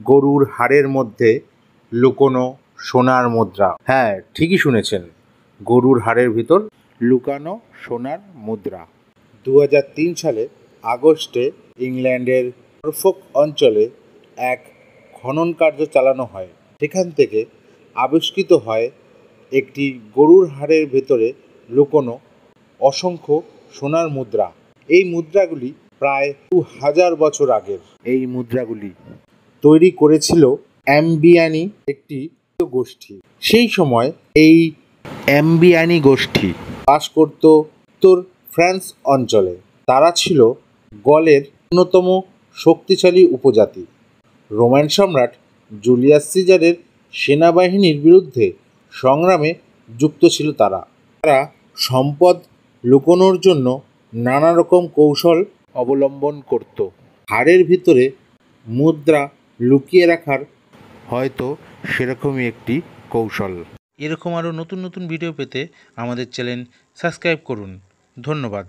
গরুর হাড়ের মধ্যে লুকোনো সোনার মুদ্রা। হ্যাঁ, ঠিকই শুনেছেন, গরুর হাড়ের ভিতর লুকানো সোনার মুদ্রা। 2003 সালে আগস্টে ইংল্যান্ডের নরফোক অঞ্চলে এক খনন কার্য চালানো হয়। সেখান থেকে আবিষ্কৃত হয় একটি গরুর হাড়ের ভেতরে লুকোনো অসংখ্য সোনার মুদ্রা। এই মুদ্রাগুলি প্রায় 2000 বছর আগের। এই মুদ্রাগুলি তৈরি করেছিল অ্যাম্বিয়ানি একটি গোষ্ঠী। সেই সময় এই অ্যাম্বিয়ানি গোষ্ঠী বাস করত উত্তর ফ্রান্স অঞ্চলে। তারা ছিল গলের অন্যতম শক্তিশালী উপজাতি। রোমান সম্রাট জুলিয়াস সিজারের সেনাবাহিনীর বিরুদ্ধে সংগ্রামে যুক্ত ছিল তারা। তারা সম্পদ লুকোনোর জন্য নানা রকম কৌশল অবলম্বন করত। হাড়ের ভিতরে মুদ্রা লুকিয়ে রাখার হয়তো সেরকমই একটি কৌশল। এরকম আরও নতুন নতুন ভিডিও পেতে আমাদের চ্যানেল সাবস্ক্রাইব করুন। ধন্যবাদ।